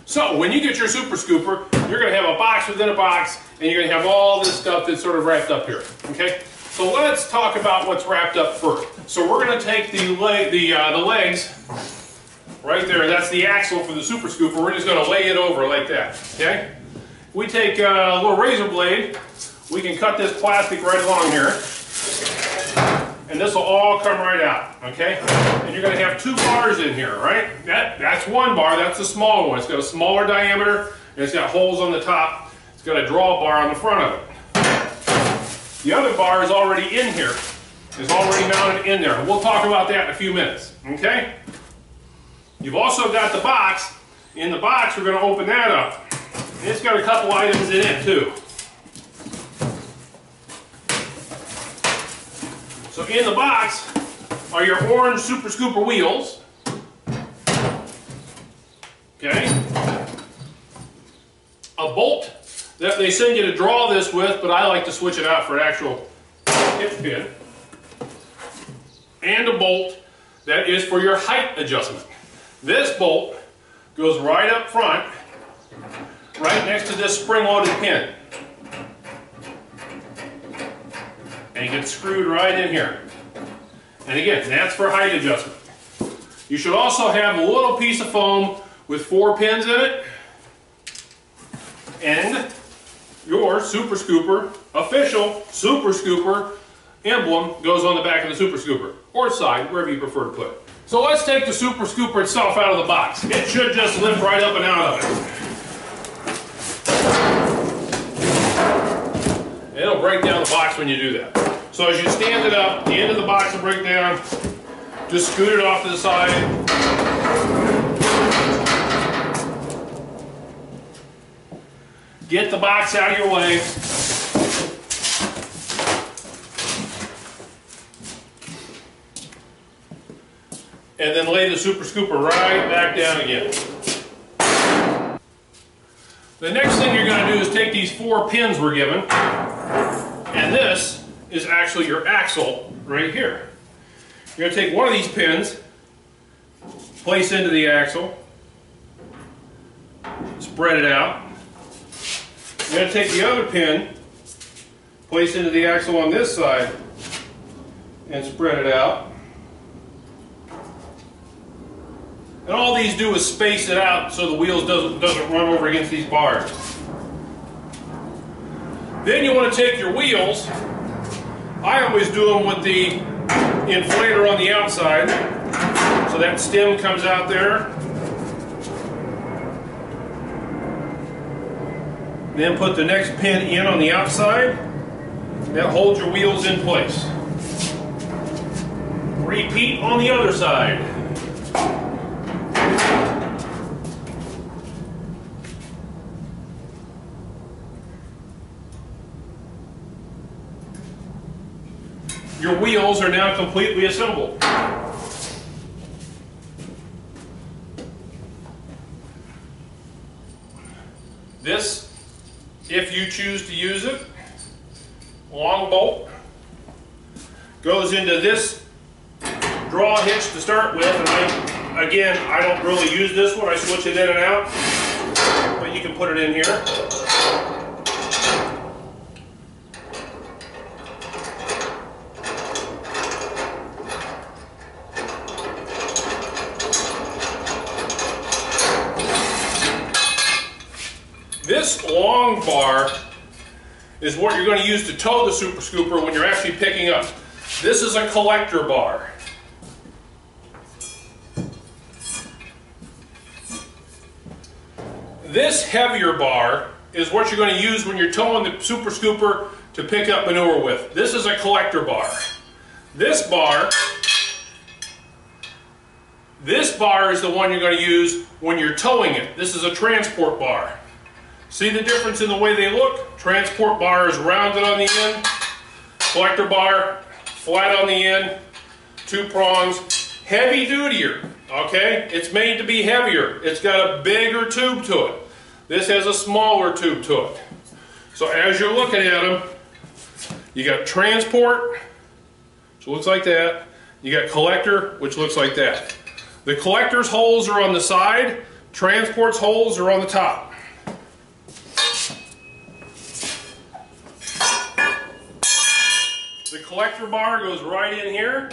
So when you get your Super Scooper, you're going to have a box within a box, and you're going to have all this stuff that's sort of wrapped up here. Okay? So let's talk about what's wrapped up first. So we're going to take the legs right there. That's the axle for the Super Scooper. We're just going to lay it over like that. Okay? We take a little razor blade. We can cut this plastic right along here. And this will all come right out, okay? And you're going to have two bars in here, right? That's one bar, that's the small one. It's got a smaller diameter, and it's got holes on the top. It's got a draw bar on the front of it. The other bar is already in here. It's already mounted in there. We'll talk about that in a few minutes, okay? You've also got the box. In the box, we're going to open that up. And it's got a couple items in it, too. So in the box are your orange Super Scooper wheels, okay, a bolt that they send you to draw this with, but I like to switch it out for an actual hitch pin, and a bolt that is for your height adjustment. This bolt goes right up front, right next to this spring-loaded pin. And it gets screwed right in here. And again, that's for height adjustment. You should also have a little piece of foam with 4 pins in it. And your Super Scooper, official Super Scooper emblem goes on the back of the Super Scooper. Or side, wherever you prefer to put it. So let's take the Super Scooper itself out of the box. It should just lift right up and out of it. It'll break down the box when you do that. So as you stand it up, the end of the box will break down. Just scoot it off to the side. Get the box out of your way. And then lay the Super Scooper right back down again. The next thing you're going to do is take these 4 pins we're given, and this is actually your axle right here. You're going to take one of these pins, place into the axle, spread it out. You're going to take the other pin, place into the axle on this side, and spread it out. And all these do is space it out so the wheels doesn't run over against these bars. Then you want to take your wheels. I always do them with the inflator on the outside, so that stem comes out there. Then put the next pin in on the outside. That holds your wheels in place. Repeat on the other side. Your wheels are now completely assembled. This, if you choose to use it, long bolt goes into this draw hitch to start with. And I don't really use this one. I switch it in and out, but you can put it in here. This long bar is what you're going to use to tow the Super Scooper when you're actually picking up. This is a collector bar. This heavier bar is what you're going to use when you're towing the Super Scooper to pick up manure with. This is a collector bar. This bar is the one you're going to use when you're towing it. This is a transport bar. See the difference in the way they look? Transport bar is rounded on the end. Collector bar, flat on the end. 2 prongs. Heavy dutier, okay? It's made to be heavier. It's got a bigger tube to it. This has a smaller tube to it. So as you're looking at them, you got transport, which looks like that. You got collector, which looks like that. The collector's holes are on the side, Transport's holes are on the top. The collector bar goes right in here,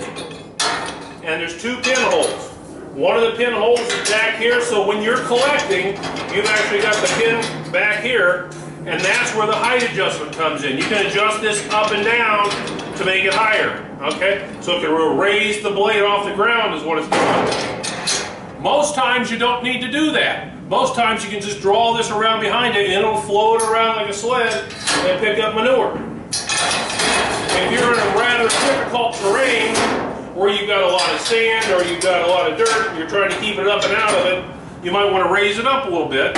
and there's two pinholes. One of the pinholes is back here, so when you're collecting, you've actually got the pin back here, and that's where the height adjustment comes in. You can adjust this up and down to make it higher, okay? So it can raise the blade off the ground is what it's doing. Most times you don't need to do that. Most times you can just draw this around behind it and it'll float around like a sled and pick up manure. If you're in a rather difficult terrain where you've got a lot of sand or you've got a lot of dirt and you're trying to keep it up and out of it, you might want to raise it up a little bit,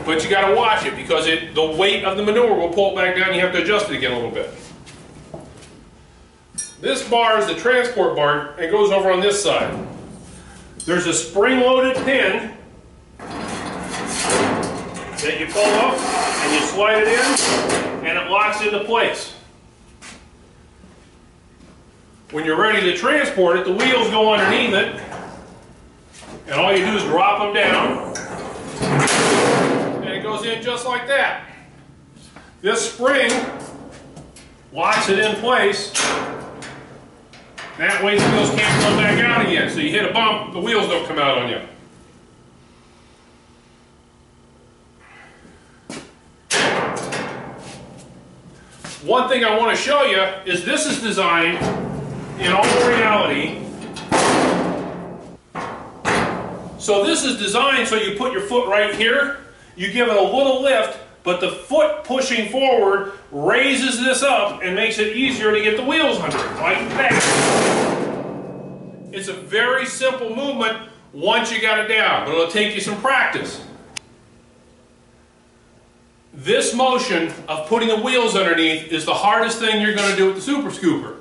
but you got to watch it because the weight of the manure will pull it back down and you have to adjust it again a little bit. This bar is the transport bar and it goes over on this side. There's a spring-loaded pin that you pull up and you slide it in and it locks into place. When you're ready to transport it, the wheels go underneath it and all you do is drop them down and it goes in just like that. This spring locks it in place. That way the wheels can't come back out again. So you hit a bump, the wheels don't come out on you. One thing I want to show you is this is designed in all reality. So this is designed so you put your foot right here, you give it a little lift, but the foot pushing forward raises this up and makes it easier to get the wheels under it, like that. It's a very simple movement once you got it down, but it'll take you some practice. This motion of putting the wheels underneath is the hardest thing you're going to do with the Super Scooper.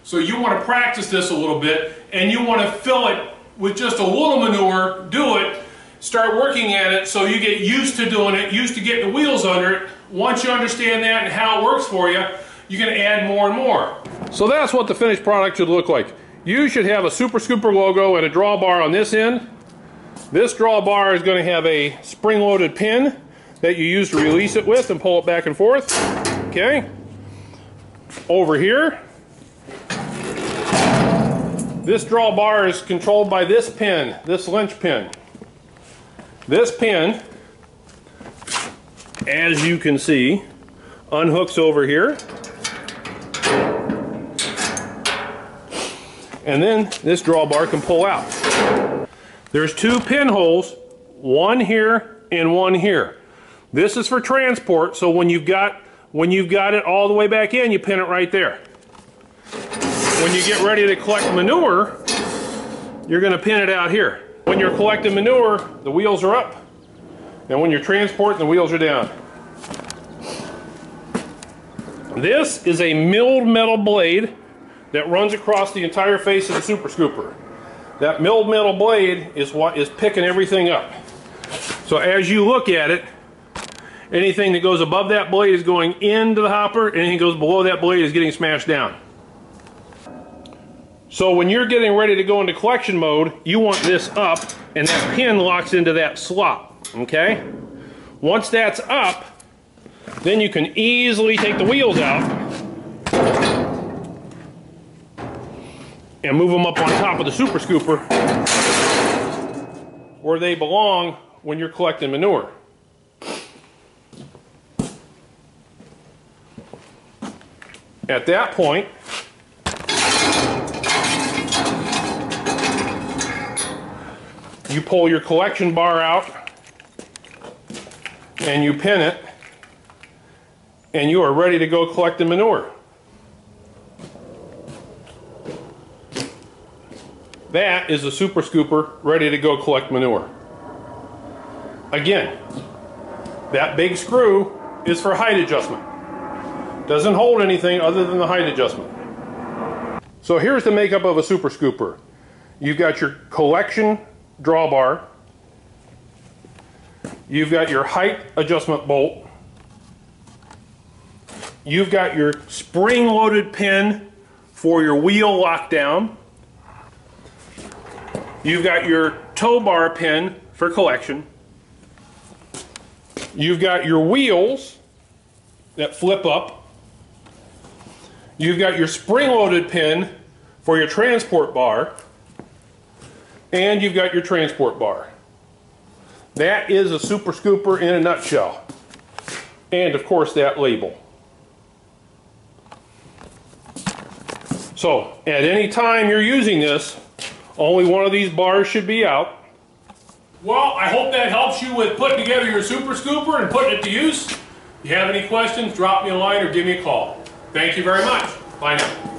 So you want to practice this a little bit, and you want to fill it with just a little manure, do it, start working at it so you get used to doing it, used to getting the wheels under it. Once you understand that and how it works for you, you can add more and more. So that's what the finished product should look like. You should have a Super Scooper logo and a drawbar on this end. This drawbar is going to have a spring-loaded pin that you use to release it with and pull it back and forth. Okay. Over here, this drawbar is controlled by this pin, this linch pin. This pin, as you can see, unhooks over here. And then this drawbar can pull out. There's two pinholes, one here and one here. This is for transport, so when you've got it all the way back in, you pin it right there. When you get ready to collect manure, you're going to pin it out here. When you're collecting manure, the wheels are up, and when you're transporting, the wheels are down. This is a milled metal blade that runs across the entire face of the Super Scooper. That milled metal blade is what is picking everything up. So as you look at it, anything that goes above that blade is going into the hopper, anything that goes below that blade is getting smashed down. So when you're getting ready to go into collection mode, you want this up, and that pin locks into that slot, okay? Once that's up, then you can easily take the wheels out and move them up on top of the Super Scooper where they belong when you're collecting manure. At that point, you pull your collection bar out and you pin it, and you are ready to go collect the manure. That is a Super Scooper ready to go collect manure. Again, that big screw is for height adjustment. Doesn't hold anything other than the height adjustment. So here's the makeup of a Super Scooper. You've got your collection drawbar. You've got your height adjustment bolt. You've got your spring-loaded pin for your wheel lockdown. You've got your tow bar pin for collection. You've got your wheels that flip up. You've got your spring-loaded pin for your transport bar. And you've got your transport bar. That is a Super Scooper in a nutshell. And of course that label. So at any time you're using this, only one of these bars should be out. Well, I hope that helps you with putting together your Super Scooper and putting it to use. If you have any questions, drop me a line or give me a call. Thank you very much. Bye now.